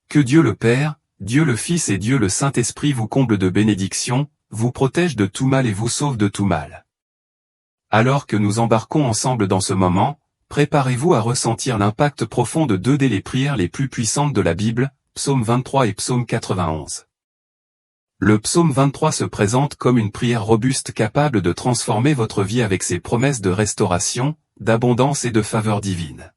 Que Dieu le Père, Dieu le Fils et Dieu le Saint-Esprit vous comble de bénédictions, vous protège de tout mal et vous sauve de tout mal. Alors que nous embarquons ensemble dans ce moment, préparez-vous à ressentir l'impact profond de deux des prières les plus puissantes de la Bible, Psaume 23 et Psaume 91. Le Psaume 23 se présente comme une prière robuste capable de transformer votre vie avec ses promesses de restauration, d'abondance et de faveur divine.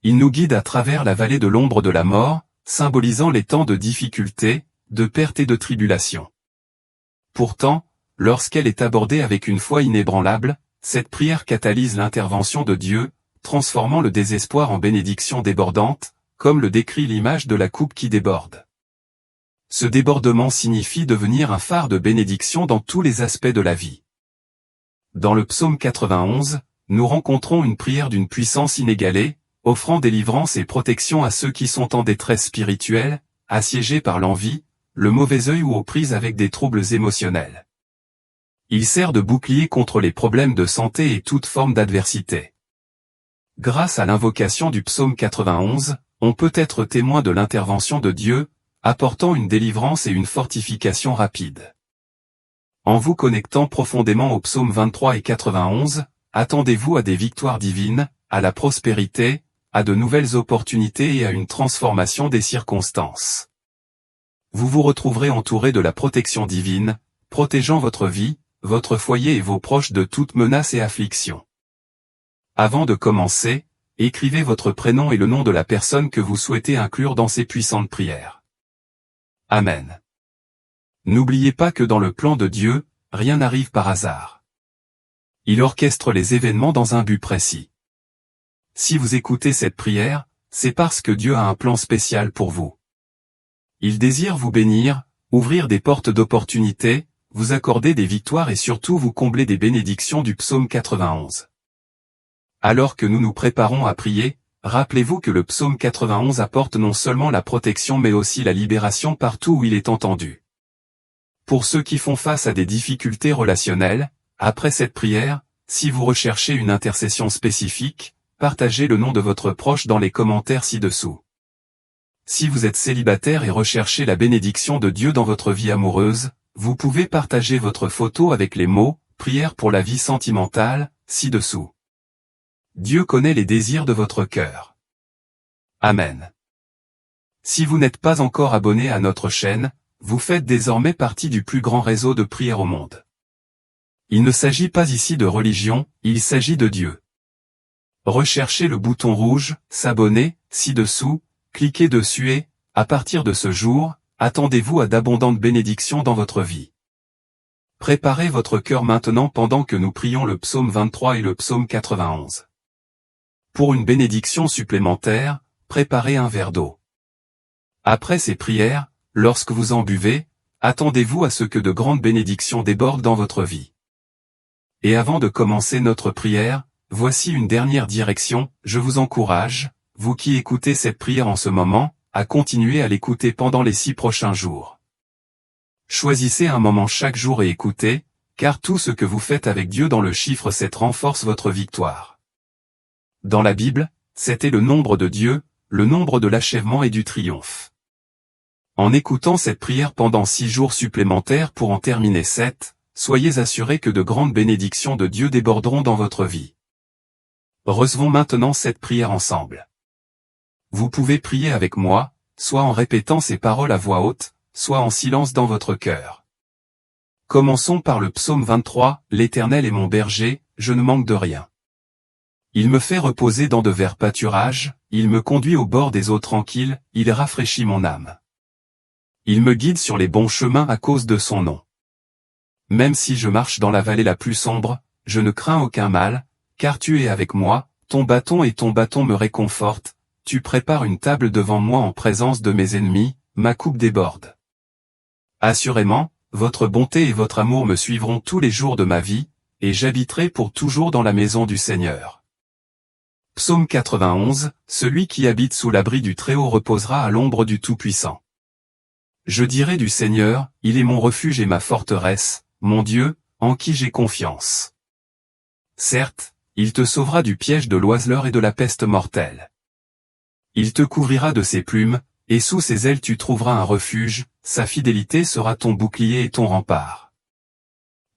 Il nous guide à travers la vallée de l'ombre de la mort, symbolisant les temps de difficulté, de perte et de tribulation. Pourtant, lorsqu'elle est abordée avec une foi inébranlable, cette prière catalyse l'intervention de Dieu, transformant le désespoir en bénédiction débordante, comme le décrit l'image de la coupe qui déborde. Ce débordement signifie devenir un phare de bénédiction dans tous les aspects de la vie. Dans le psaume 91, nous rencontrons une prière d'une puissance inégalée, offrant délivrance et protection à ceux qui sont en détresse spirituelle, assiégés par l'envie, le mauvais œil ou aux prises avec des troubles émotionnels. Il sert de bouclier contre les problèmes de santé et toute forme d'adversité. Grâce à l'invocation du psaume 91, on peut être témoin de l'intervention de Dieu, apportant une délivrance et une fortification rapide. En vous connectant profondément aux psaumes 23 et 91, attendez-vous à des victoires divines, à la prospérité, à de nouvelles opportunités et à une transformation des circonstances. Vous vous retrouverez entouré de la protection divine, protégeant votre vie, votre foyer et vos proches de toute menace et affliction. Avant de commencer, écrivez votre prénom et le nom de la personne que vous souhaitez inclure dans ces puissantes prières. Amen. N'oubliez pas que dans le plan de Dieu, rien n'arrive par hasard. Il orchestre les événements dans un but précis. Si vous écoutez cette prière, c'est parce que Dieu a un plan spécial pour vous. Il désire vous bénir, ouvrir des portes d'opportunités, vous accorder des victoires et surtout vous combler des bénédictions du psaume 91. Alors que nous nous préparons à prier, rappelez-vous que le psaume 91 apporte non seulement la protection mais aussi la libération partout où il est entendu. Pour ceux qui font face à des difficultés relationnelles, après cette prière, si vous recherchez une intercession spécifique, partagez le nom de votre proche dans les commentaires ci-dessous. Si vous êtes célibataire et recherchez la bénédiction de Dieu dans votre vie amoureuse, vous pouvez partager votre photo avec les mots « Prière pour la vie sentimentale » ci-dessous. Dieu connaît les désirs de votre cœur. Amen. Si vous n'êtes pas encore abonné à notre chaîne, vous faites désormais partie du plus grand réseau de prières au monde. Il ne s'agit pas ici de religion, il s'agit de Dieu. Recherchez le bouton rouge « S'abonner » ci-dessous, cliquez dessus et, à partir de ce jour, attendez-vous à d'abondantes bénédictions dans votre vie. Préparez votre cœur maintenant pendant que nous prions le psaume 23 et le psaume 91. Pour une bénédiction supplémentaire, préparez un verre d'eau. Après ces prières, lorsque vous en buvez, attendez-vous à ce que de grandes bénédictions débordent dans votre vie. Et avant de commencer notre prière, voici une dernière direction, je vous encourage, vous qui écoutez cette prière en ce moment, à continuer à l'écouter pendant les 6 prochains jours. Choisissez un moment chaque jour et écoutez, car tout ce que vous faites avec Dieu dans le chiffre 7 renforce votre victoire. Dans la Bible, 7 est le nombre de Dieu, le nombre de l'achèvement et du triomphe. En écoutant cette prière pendant 6 jours supplémentaires pour en terminer 7, soyez assurés que de grandes bénédictions de Dieu déborderont dans votre vie. Recevons maintenant cette prière ensemble. Vous pouvez prier avec moi, soit en répétant ces paroles à voix haute, soit en silence dans votre cœur. Commençons par le psaume 23, « L'Éternel est mon berger, je ne manque de rien. Il me fait reposer dans de verts pâturages, il me conduit au bord des eaux tranquilles, il rafraîchit mon âme. Il me guide sur les bons chemins à cause de son nom. Même si je marche dans la vallée la plus sombre, je ne crains aucun mal, car tu es avec moi, ton bâton me réconfortent. Tu prépares une table devant moi en présence de mes ennemis, ma coupe déborde. Assurément, votre bonté et votre amour me suivront tous les jours de ma vie, et j'habiterai pour toujours dans la maison du Seigneur. Psaume 91, celui qui habite sous l'abri du Très-Haut reposera à l'ombre du Tout-Puissant. Je dirai du Seigneur, il est mon refuge et ma forteresse, mon Dieu, en qui j'ai confiance. Certes, il te sauvera du piège de l'oiseleur et de la peste mortelle. Il te couvrira de ses plumes, et sous ses ailes tu trouveras un refuge, sa fidélité sera ton bouclier et ton rempart.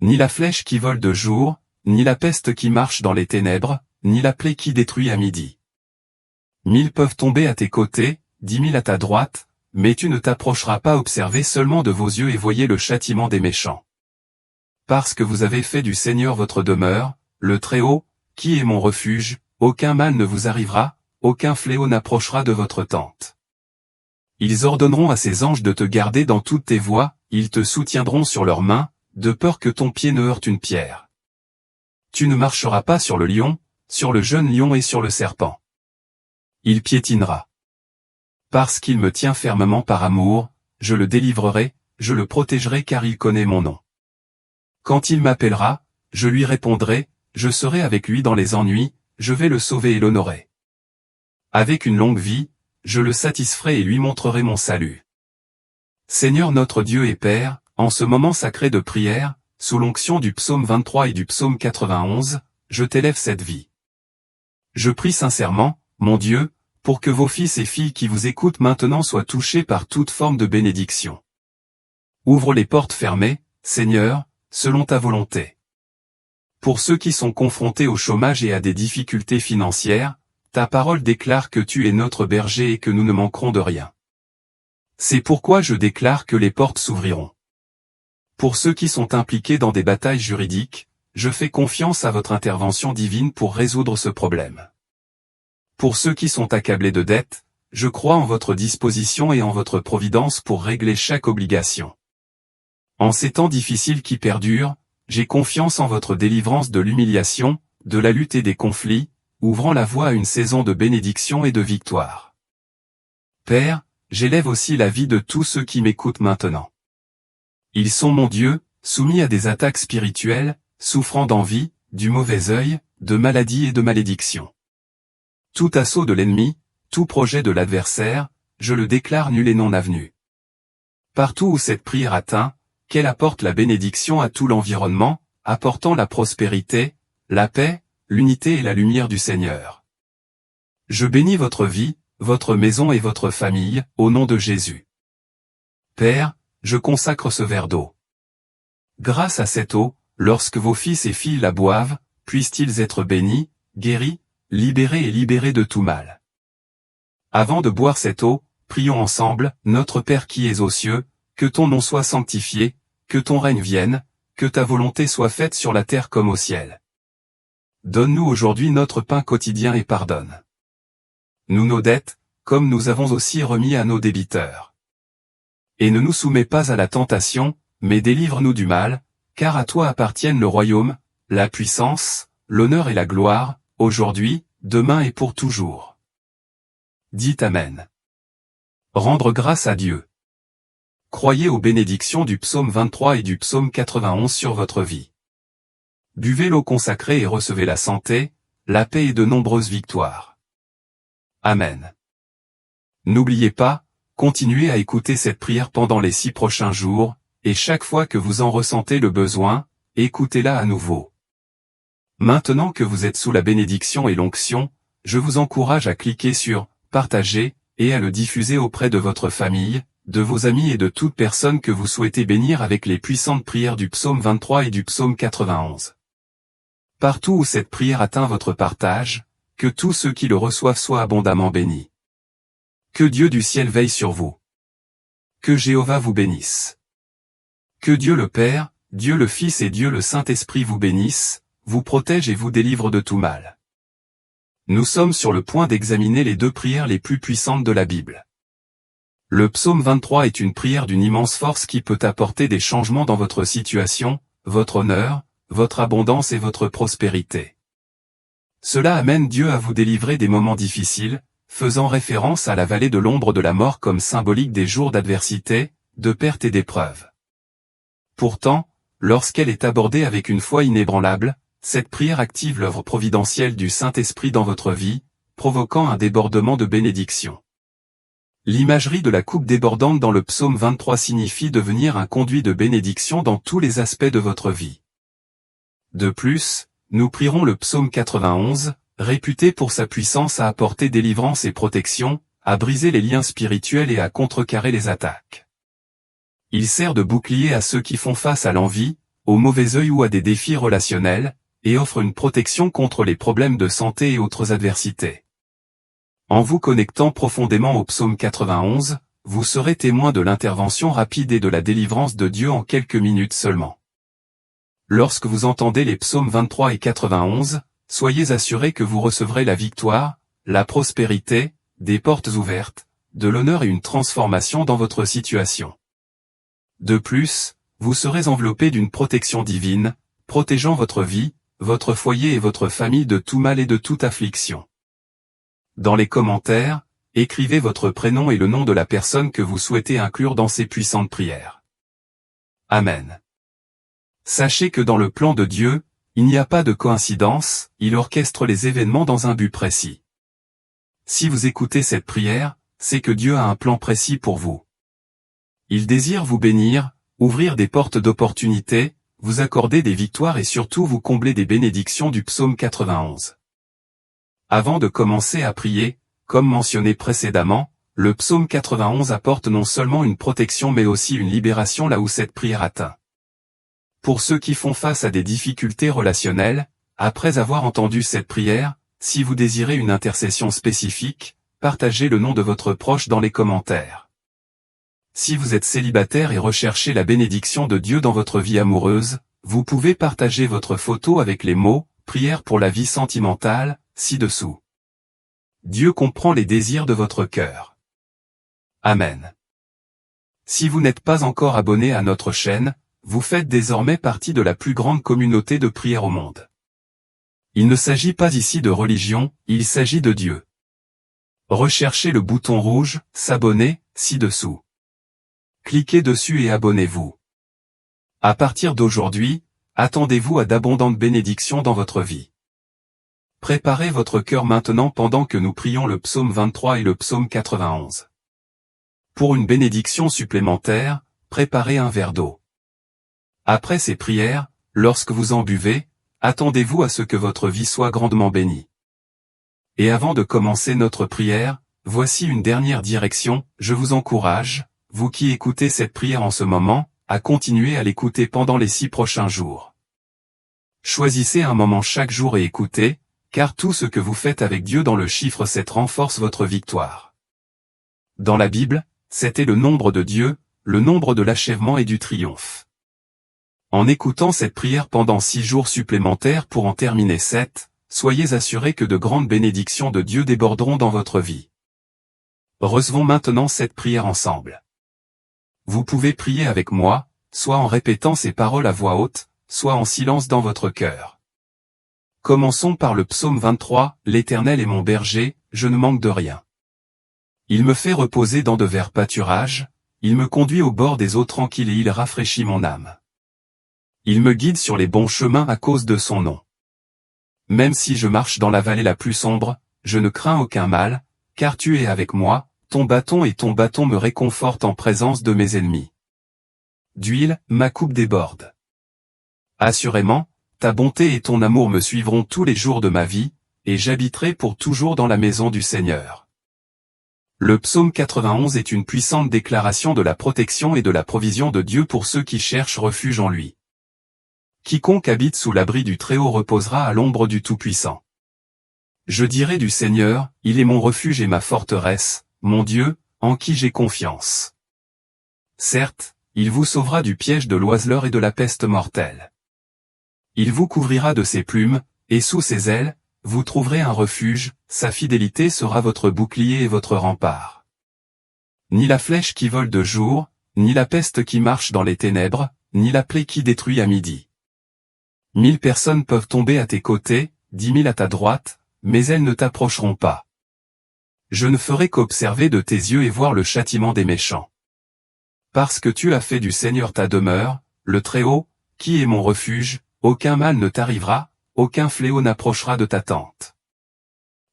Ni la flèche qui vole de jour, ni la peste qui marche dans les ténèbres, ni la plaie qui détruit à midi. 1000 peuvent tomber à tes côtés, 10 000 à ta droite, mais tu ne t'approcheras pas. Observez seulement de vos yeux et voyez le châtiment des méchants. Parce que vous avez fait du Seigneur votre demeure, le Très-Haut, qui est mon refuge, aucun mal ne vous arrivera, aucun fléau n'approchera de votre tente. Ils ordonneront à ses anges de te garder dans toutes tes voies, ils te soutiendront sur leurs mains, de peur que ton pied ne heurte une pierre. Tu ne marcheras pas sur le lion, sur le jeune lion et sur le serpent. Il piétinera. Parce qu'il me tient fermement par amour, je le délivrerai, je le protégerai car il connaît mon nom. Quand il m'appellera, je lui répondrai, je serai avec lui dans les ennuis, je vais le sauver et l'honorer. Avec une longue vie, je le satisferai et lui montrerai mon salut. Seigneur notre Dieu et Père, en ce moment sacré de prière, sous l'onction du psaume 23 et du psaume 91, je t'élève cette vie. Je prie sincèrement, mon Dieu, pour que vos fils et filles qui vous écoutent maintenant soient touchés par toute forme de bénédiction. Ouvre les portes fermées, Seigneur, selon ta volonté. Pour ceux qui sont confrontés au chômage et à des difficultés financières, ta parole déclare que tu es notre berger et que nous ne manquerons de rien. C'est pourquoi je déclare que les portes s'ouvriront. Pour ceux qui sont impliqués dans des batailles juridiques, je fais confiance à votre intervention divine pour résoudre ce problème. Pour ceux qui sont accablés de dettes, je crois en votre disposition et en votre providence pour régler chaque obligation. En ces temps difficiles qui perdurent, j'ai confiance en votre délivrance de l'humiliation, de la lutte et des conflits, ouvrant la voie à une saison de bénédiction et de victoire. Père, j'élève aussi la vie de tous ceux qui m'écoutent maintenant. Ils sont mon Dieu, soumis à des attaques spirituelles, souffrant d'envie, du mauvais œil, de maladie et de malédiction. Tout assaut de l'ennemi, tout projet de l'adversaire, je le déclare nul et non avenu. Partout où cette prière atteint, qu'elle apporte la bénédiction à tout l'environnement, apportant la prospérité, la paix, l'unité et la lumière du Seigneur. Je bénis votre vie, votre maison et votre famille, au nom de Jésus. Père, je consacre ce verre d'eau. Grâce à cette eau, lorsque vos fils et filles la boivent, puissent-ils être bénis, guéris, libérés et libérés de tout mal. Avant de boire cette eau, prions ensemble, Notre Père qui es aux cieux, que ton nom soit sanctifié, que ton règne vienne, que ta volonté soit faite sur la terre comme au ciel. Donne-nous aujourd'hui notre pain quotidien et pardonne nous nos dettes, comme nous avons aussi remis à nos débiteurs. Et ne nous soumets pas à la tentation, mais délivre-nous du mal, car à toi appartiennent le royaume, la puissance, l'honneur et la gloire, aujourd'hui, demain et pour toujours. Dites Amen. Rendre grâce à Dieu. Croyez aux bénédictions du psaume 23 et du psaume 91 sur votre vie. Buvez l'eau consacrée et recevez la santé, la paix et de nombreuses victoires. Amen. N'oubliez pas, continuez à écouter cette prière pendant les 6 prochains jours, et chaque fois que vous en ressentez le besoin, écoutez-la à nouveau. Maintenant que vous êtes sous la bénédiction et l'onction, je vous encourage à cliquer sur « Partager » et à le diffuser auprès de votre famille, de vos amis et de toute personne que vous souhaitez bénir avec les puissantes prières du psaume 23 et du psaume 91. Partout où cette prière atteint votre partage, que tous ceux qui le reçoivent soient abondamment bénis. Que Dieu du ciel veille sur vous. Que Jéhovah vous bénisse. Que Dieu le Père, Dieu le Fils et Dieu le Saint-Esprit vous bénissent, vous protègent et vous délivrent de tout mal. Nous sommes sur le point d'examiner les 2 prières les plus puissantes de la Bible. Le psaume 23 est une prière d'une immense force qui peut apporter des changements dans votre situation, votre honneur, votre abondance et votre prospérité. Cela amène Dieu à vous délivrer des moments difficiles, faisant référence à la vallée de l'ombre de la mort comme symbolique des jours d'adversité, de perte et d'épreuve. Pourtant, lorsqu'elle est abordée avec une foi inébranlable, cette prière active l'œuvre providentielle du Saint-Esprit dans votre vie, provoquant un débordement de bénédiction. L'imagerie de la coupe débordante dans le psaume 23 signifie devenir un conduit de bénédiction dans tous les aspects de votre vie. De plus, nous prierons le psaume 91, réputé pour sa puissance à apporter délivrance et protection, à briser les liens spirituels et à contrecarrer les attaques. Il sert de bouclier à ceux qui font face à l'envie, au mauvais œil ou à des défis relationnels, et offre une protection contre les problèmes de santé et autres adversités. En vous connectant profondément au psaume 91, vous serez témoin de l'intervention rapide et de la délivrance de Dieu en quelques minutes seulement. Lorsque vous entendez les psaumes 23 et 91, soyez assurés que vous recevrez la victoire, la prospérité, des portes ouvertes, de l'honneur et une transformation dans votre situation. De plus, vous serez enveloppé d'une protection divine, protégeant votre vie, votre foyer et votre famille de tout mal et de toute affliction. Dans les commentaires, écrivez votre prénom et le nom de la personne que vous souhaitez inclure dans ces puissantes prières. Amen. Sachez que dans le plan de Dieu, il n'y a pas de coïncidence, il orchestre les événements dans un but précis. Si vous écoutez cette prière, c'est que Dieu a un plan précis pour vous. Il désire vous bénir, ouvrir des portes d'opportunité, vous accorder des victoires et surtout vous combler des bénédictions du psaume 91. Avant de commencer à prier, comme mentionné précédemment, le psaume 91 apporte non seulement une protection mais aussi une libération là où cette prière atteint. Pour ceux qui font face à des difficultés relationnelles, après avoir entendu cette prière, si vous désirez une intercession spécifique, partagez le nom de votre proche dans les commentaires. Si vous êtes célibataire et recherchez la bénédiction de Dieu dans votre vie amoureuse, vous pouvez partager votre photo avec les mots « Prière pour la vie sentimentale » ci-dessous. Dieu comprend les désirs de votre cœur. Amen. Si vous n'êtes pas encore abonné à notre chaîne, vous faites désormais partie de la plus grande communauté de prière au monde. Il ne s'agit pas ici de religion, il s'agit de Dieu. Recherchez le bouton rouge « S'abonner » ci-dessous. Cliquez dessus et abonnez-vous. À partir d'aujourd'hui, attendez-vous à d'abondantes bénédictions dans votre vie. Préparez votre cœur maintenant pendant que nous prions le psaume 23 et le psaume 91. Pour une bénédiction supplémentaire, préparez un verre d'eau. Après ces prières, lorsque vous en buvez, attendez-vous à ce que votre vie soit grandement bénie. Et avant de commencer notre prière, voici une dernière direction, je vous encourage, vous qui écoutez cette prière en ce moment, à continuer à l'écouter pendant les 6 prochains jours. Choisissez un moment chaque jour et écoutez, car tout ce que vous faites avec Dieu dans le chiffre 7 renforce votre victoire. Dans la Bible, 7 est le nombre de Dieu, le nombre de l'achèvement et du triomphe. En écoutant cette prière pendant 6 jours supplémentaires pour en terminer 7, soyez assurés que de grandes bénédictions de Dieu déborderont dans votre vie. Recevons maintenant cette prière ensemble. Vous pouvez prier avec moi, soit en répétant ces paroles à voix haute, soit en silence dans votre cœur. Commençons par le psaume 23, « L'Éternel est mon berger, je ne manque de rien. Il me fait reposer dans de verts pâturages, il me conduit au bord des eaux tranquilles et il rafraîchit mon âme. Il me guide sur les bons chemins à cause de son nom. Même si je marche dans la vallée la plus sombre, je ne crains aucun mal, car tu es avec moi, ton bâton me réconfortent en présence de mes ennemis. D'huile, ma coupe déborde. Assurément, ta bonté et ton amour me suivront tous les jours de ma vie, et j'habiterai pour toujours dans la maison du Seigneur. Le psaume 91 est une puissante déclaration de la protection et de la provision de Dieu pour ceux qui cherchent refuge en lui. Quiconque habite sous l'abri du Très-Haut reposera à l'ombre du Tout-Puissant. Je dirai du Seigneur, il est mon refuge et ma forteresse, mon Dieu, en qui j'ai confiance. Certes, il vous sauvera du piège de l'oiseleur et de la peste mortelle. Il vous couvrira de ses plumes, et sous ses ailes, vous trouverez un refuge, sa fidélité sera votre bouclier et votre rempart. Ni la flèche qui vole de jour, ni la peste qui marche dans les ténèbres, ni la plaie qui détruit à midi. 1000 personnes peuvent tomber à tes côtés, 10 000 à ta droite, mais elles ne t'approcheront pas. Je ne ferai qu'observer de tes yeux et voir le châtiment des méchants. Parce que tu as fait du Seigneur ta demeure, le Très-Haut, qui est mon refuge, aucun mal ne t'arrivera, aucun fléau n'approchera de ta tente.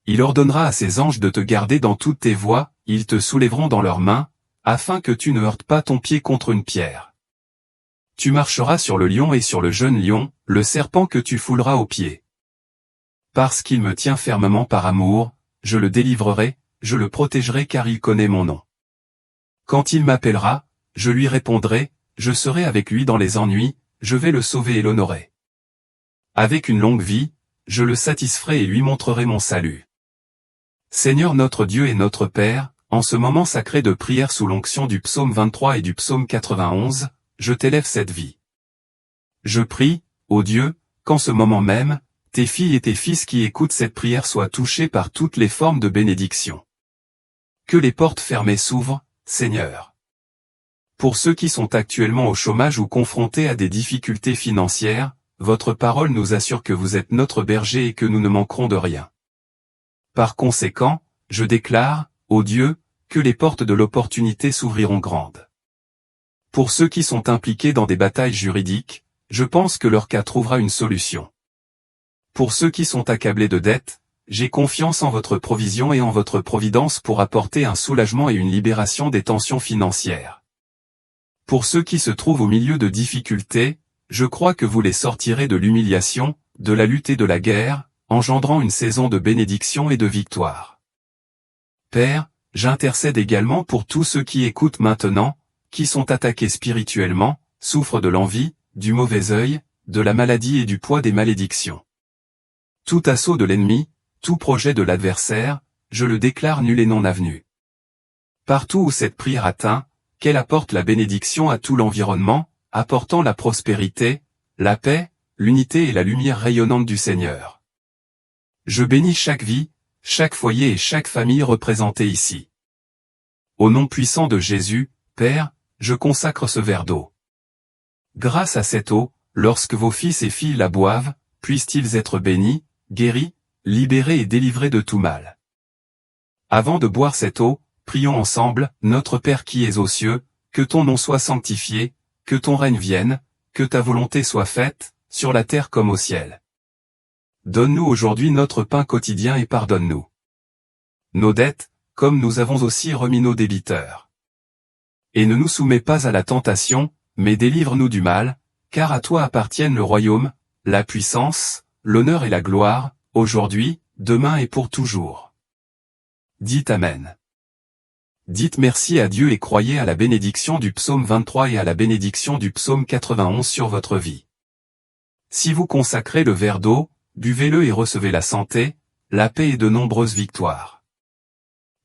Il ordonnera à ses anges de te garder dans toutes tes voies, ils te soulèveront dans leurs mains, afin que tu ne heurtes pas ton pied contre une pierre. Tu marcheras sur le lion et sur le jeune lion, le serpent que tu fouleras aux pieds. Parce qu'il me tient fermement par amour, je le délivrerai, je le protégerai car il connaît mon nom. Quand il m'appellera, je lui répondrai, je serai avec lui dans les ennuis, je vais le sauver et l'honorer. Avec une longue vie, je le satisferai et lui montrerai mon salut. Seigneur notre Dieu et notre Père, en ce moment sacré de prière sous l'onction du psaume 23 et du psaume 91, je t'élève cette vie. Je prie, ô Dieu, qu'en ce moment même, tes filles et tes fils qui écoutent cette prière soient touchés par toutes les formes de bénédiction. Que les portes fermées s'ouvrent, Seigneur. Pour ceux qui sont actuellement au chômage ou confrontés à des difficultés financières, votre parole nous assure que vous êtes notre berger et que nous ne manquerons de rien. Par conséquent, je déclare, ô Dieu, que les portes de l'opportunité s'ouvriront grandes. Pour ceux qui sont impliqués dans des batailles juridiques, je pense que leur cas trouvera une solution. Pour ceux qui sont accablés de dettes, j'ai confiance en votre provision et en votre providence pour apporter un soulagement et une libération des tensions financières. Pour ceux qui se trouvent au milieu de difficultés, je crois que vous les sortirez de l'humiliation, de la lutte et de la guerre, engendrant une saison de bénédiction et de victoire. Père, j'intercède également pour tous ceux qui écoutent maintenant, qui sont attaqués spirituellement, souffrent de l'envie, du mauvais œil, de la maladie et du poids des malédictions. Tout assaut de l'ennemi, tout projet de l'adversaire, je le déclare nul et non avenu. Partout où cette prière atteint, qu'elle apporte la bénédiction à tout l'environnement, apportant la prospérité, la paix, l'unité et la lumière rayonnante du Seigneur. Je bénis chaque vie, chaque foyer et chaque famille représentée ici. Au nom puissant de Jésus, Père, je consacre ce verre d'eau. Grâce à cette eau, lorsque vos fils et filles la boivent, puissent-ils être bénis, guéris, libérés et délivrés de tout mal. Avant de boire cette eau, prions ensemble, notre Père qui es aux cieux, que ton nom soit sanctifié, que ton règne vienne, que ta volonté soit faite, sur la terre comme au ciel. Donne-nous aujourd'hui notre pain quotidien et pardonne-nous nos dettes, comme nous avons aussi remis nos débiteurs. Et ne nous soumets pas à la tentation, mais délivre-nous du mal, car à toi appartiennent le royaume, la puissance, l'honneur et la gloire, aujourd'hui, demain et pour toujours. Dites Amen. Dites merci à Dieu et croyez à la bénédiction du psaume 23 et à la bénédiction du psaume 91 sur votre vie. Si vous consacrez le verre d'eau, buvez-le et recevez la santé, la paix et de nombreuses victoires.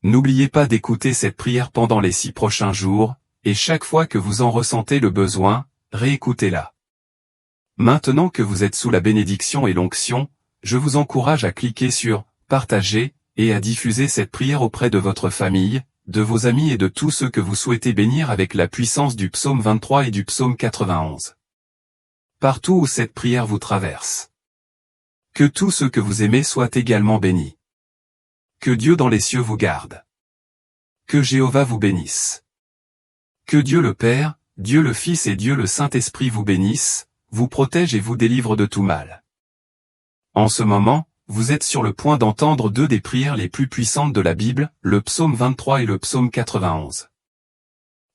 N'oubliez pas d'écouter cette prière pendant les 6 prochains jours, et chaque fois que vous en ressentez le besoin, réécoutez-la. Maintenant que vous êtes sous la bénédiction et l'onction, je vous encourage à cliquer sur « Partager » et à diffuser cette prière auprès de votre famille, de vos amis et de tous ceux que vous souhaitez bénir avec la puissance du psaume 23 et du psaume 91. Partout où cette prière vous traverse. Que tous ceux que vous aimez soient également bénis. Que Dieu dans les cieux vous garde. Que Jéhovah vous bénisse. Que Dieu le Père, Dieu le Fils et Dieu le Saint-Esprit vous bénissent, vous protègent et vous délivrent de tout mal. En ce moment, vous êtes sur le point d'entendre 2 des prières les plus puissantes de la Bible, le psaume 23 et le psaume 91.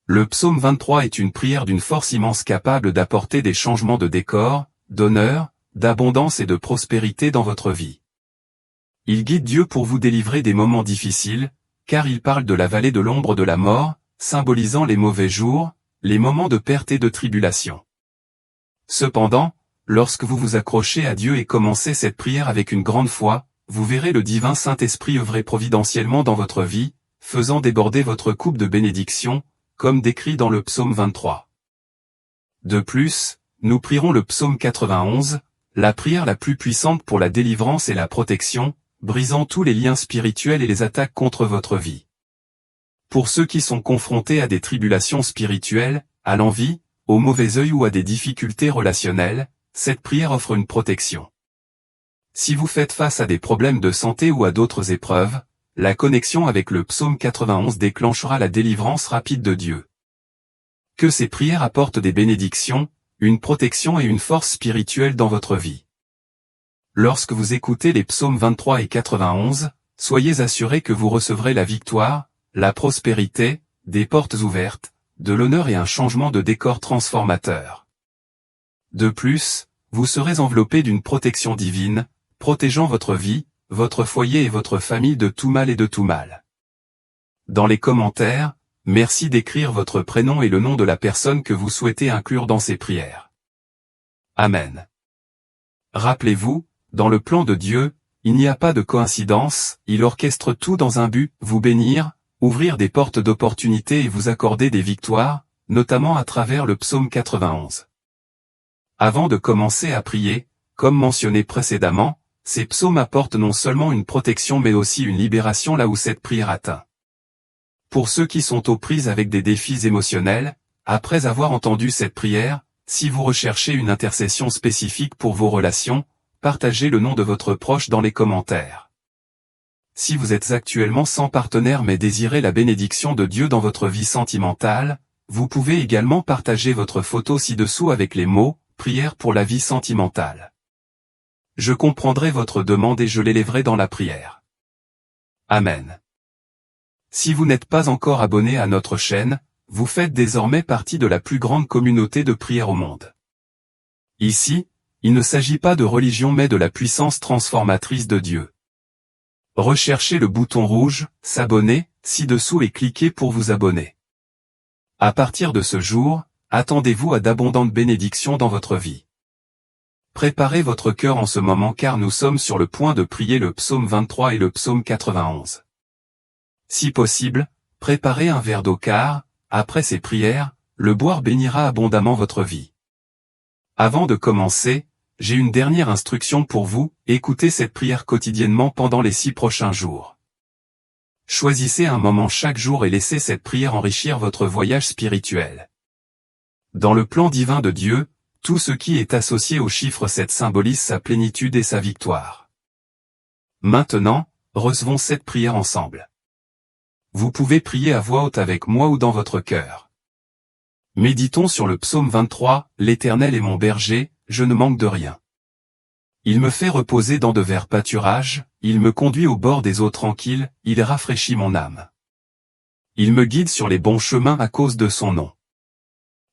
Le psaume 23 est une prière d'une force immense capable d'apporter des changements de décor, d'honneur, d'abondance et de prospérité dans votre vie. Il guide Dieu pour vous délivrer des moments difficiles, car il parle de la vallée de l'ombre de la mort, symbolisant les mauvais jours, les moments de perte et de tribulation. Cependant, lorsque vous vous accrochez à Dieu et commencez cette prière avec une grande foi, vous verrez le divin Saint-Esprit œuvrer providentiellement dans votre vie, faisant déborder votre coupe de bénédiction, comme décrit dans le psaume 23. De plus, nous prierons le psaume 91, la prière la plus puissante pour la délivrance et la protection, brisant tous les liens spirituels et les attaques contre votre vie. Pour ceux qui sont confrontés à des tribulations spirituelles, à l'envie, au mauvais œil ou à des difficultés relationnelles, cette prière offre une protection. Si vous faites face à des problèmes de santé ou à d'autres épreuves, la connexion avec le psaume 91 déclenchera la délivrance rapide de Dieu. Que ces prières apportent des bénédictions, une protection et une force spirituelle dans votre vie. Lorsque vous écoutez les psaumes 23 et 91, soyez assurés que vous recevrez la victoire, la prospérité, des portes ouvertes, de l'honneur et un changement de décor transformateur. De plus, vous serez enveloppé d'une protection divine, protégeant votre vie, votre foyer et votre famille de tout mal et de tout mal. Dans les commentaires, merci d'écrire votre prénom et le nom de la personne que vous souhaitez inclure dans ces prières. Amen. Rappelez-vous, dans le plan de Dieu, il n'y a pas de coïncidence, il orchestre tout dans un but, vous bénir, ouvrir des portes d'opportunité et vous accorder des victoires, notamment à travers le psaume 91. Avant de commencer à prier, comme mentionné précédemment, ces psaumes apportent non seulement une protection mais aussi une libération là où cette prière atteint. Pour ceux qui sont aux prises avec des défis émotionnels, après avoir entendu cette prière, si vous recherchez une intercession spécifique pour vos relations, partagez le nom de votre proche dans les commentaires. Si vous êtes actuellement sans partenaire mais désirez la bénédiction de Dieu dans votre vie sentimentale, vous pouvez également partager votre photo ci-dessous avec les mots « Prière pour la vie sentimentale ». Je comprendrai votre demande et je l'élèverai dans la prière. Amen. Si vous n'êtes pas encore abonné à notre chaîne, vous faites désormais partie de la plus grande communauté de prière au monde. Ici, il ne s'agit pas de religion mais de la puissance transformatrice de Dieu. Recherchez le bouton rouge « S'abonner » ci-dessous et cliquez pour vous abonner. À partir de ce jour, attendez-vous à d'abondantes bénédictions dans votre vie. Préparez votre cœur en ce moment car nous sommes sur le point de prier le psaume 23 et le psaume 91. Si possible, préparez un verre d'eau car, après ces prières, le boire bénira abondamment votre vie. Avant de commencer, j'ai une dernière instruction pour vous, écoutez cette prière quotidiennement pendant les 6 prochains jours. Choisissez un moment chaque jour et laissez cette prière enrichir votre voyage spirituel. Dans le plan divin de Dieu, tout ce qui est associé au chiffre 7 symbolise sa plénitude et sa victoire. Maintenant, recevons cette prière ensemble. Vous pouvez prier à voix haute avec moi ou dans votre cœur. Méditons sur le psaume 23, « L'Éternel est mon berger, je ne manque de rien. Il me fait reposer dans de verts pâturages, il me conduit au bord des eaux tranquilles, il rafraîchit mon âme. Il me guide sur les bons chemins à cause de son nom.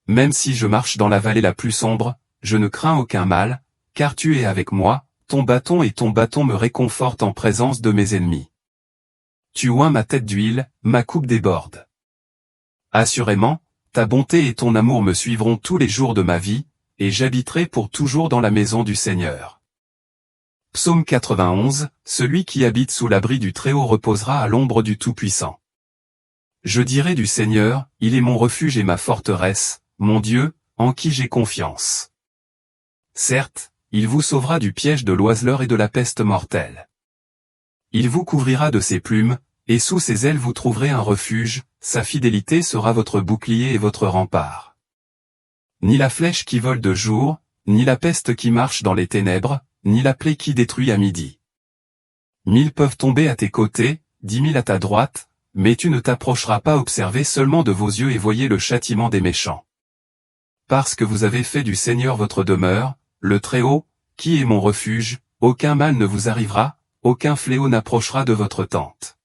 Même si je marche dans la vallée la plus sombre, je ne crains aucun mal, car tu es avec moi, ton bâton me réconfortent en présence de mes ennemis. Tu oins ma tête d'huile, ma coupe déborde. Assurément, ta bonté et ton amour me suivront tous les jours de ma vie, et j'habiterai pour toujours dans la maison du Seigneur. Psaume 91, celui qui habite sous l'abri du Très-Haut reposera à l'ombre du Tout-Puissant. Je dirai du Seigneur, il est mon refuge et ma forteresse, mon Dieu, en qui j'ai confiance. Certes, il vous sauvera du piège de l'oiseleur et de la peste mortelle. Il vous couvrira de ses plumes, et sous ses ailes vous trouverez un refuge, sa fidélité sera votre bouclier et votre rempart. Ni la flèche qui vole de jour, ni la peste qui marche dans les ténèbres, ni la plaie qui détruit à midi. 1000 peuvent tomber à tes côtés, 10 000 à ta droite, mais tu ne t'approcheras pas. Observez seulement de vos yeux et voyez le châtiment des méchants. Parce que vous avez fait du Seigneur votre demeure, le Très-Haut, qui est mon refuge, aucun mal ne vous arrivera, aucun fléau n'approchera de votre tente.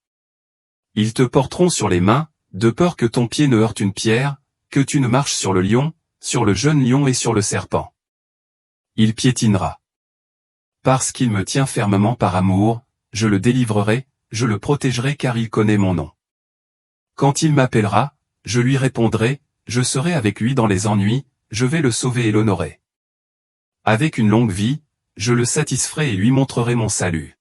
Ils te porteront sur les mains, de peur que ton pied ne heurte une pierre, que tu ne marches sur le lion, sur le jeune lion et sur le serpent. Il piétinera. Parce qu'il me tient fermement par amour, je le délivrerai, je le protégerai car il connaît mon nom. Quand il m'appellera, je lui répondrai, je serai avec lui dans les ennuis, je vais le sauver et l'honorer. Avec une longue vie, je le satisferai et lui montrerai mon salut.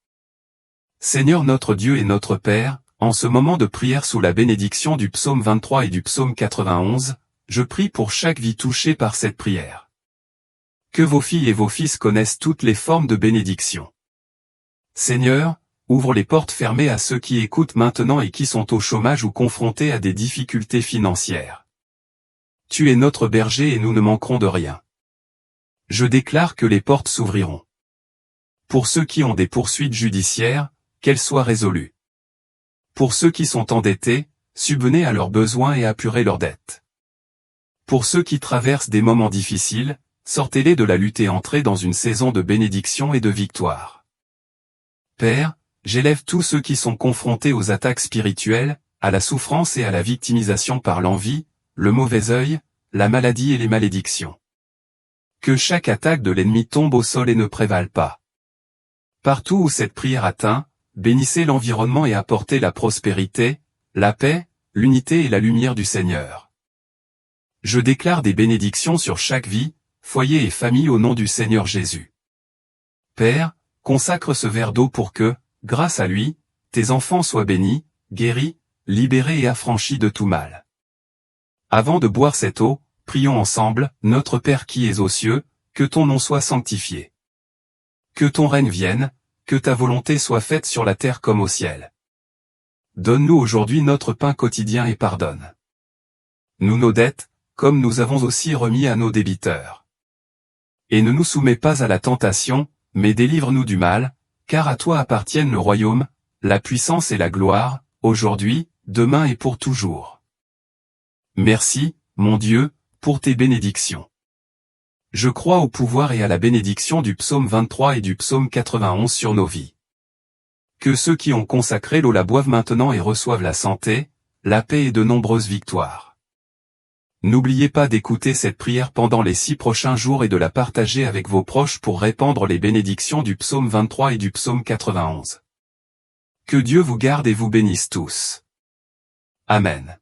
Seigneur notre Dieu et notre Père, en ce moment de prière sous la bénédiction du psaume 23 et du psaume 91, je prie pour chaque vie touchée par cette prière. Que vos filles et vos fils connaissent toutes les formes de bénédiction. Seigneur, ouvre les portes fermées à ceux qui écoutent maintenant et qui sont au chômage ou confrontés à des difficultés financières. Tu es notre berger et nous ne manquerons de rien. Je déclare que les portes s'ouvriront. Pour ceux qui ont des poursuites judiciaires, qu'elles soient résolues. Pour ceux qui sont endettés, subvenez à leurs besoins et apurez leurs dettes. Pour ceux qui traversent des moments difficiles, sortez-les de la lutte et entrez dans une saison de bénédiction et de victoire. Père, j'élève tous ceux qui sont confrontés aux attaques spirituelles, à la souffrance et à la victimisation par l'envie, le mauvais œil, la maladie et les malédictions. Que chaque attaque de l'ennemi tombe au sol et ne prévale pas. Partout où cette prière atteint, bénissez l'environnement et apportez la prospérité, la paix, l'unité et la lumière du Seigneur. Je déclare des bénédictions sur chaque vie, foyer et famille au nom du Seigneur Jésus. Père, consacre ce verre d'eau pour que, grâce à lui, tes enfants soient bénis, guéris, libérés et affranchis de tout mal. Avant de boire cette eau, prions ensemble, Notre Père qui es aux cieux, que ton nom soit sanctifié. Que ton règne vienne, que ta volonté soit faite sur la terre comme au ciel. Donne-nous aujourd'hui notre pain quotidien et pardonne nous nos dettes, comme nous avons aussi remis à nos débiteurs. Et ne nous soumets pas à la tentation, mais délivre-nous du mal, car à toi appartiennent le royaume, la puissance et la gloire, aujourd'hui, demain et pour toujours. Merci, mon Dieu, pour tes bénédictions. Je crois au pouvoir et à la bénédiction du psaume 23 et du psaume 91 sur nos vies. Que ceux qui ont consacré l'eau la boivent maintenant et reçoivent la santé, la paix et de nombreuses victoires. N'oubliez pas d'écouter cette prière pendant les 6 prochains jours et de la partager avec vos proches pour répandre les bénédictions du psaume 23 et du psaume 91. Que Dieu vous garde et vous bénisse tous. Amen.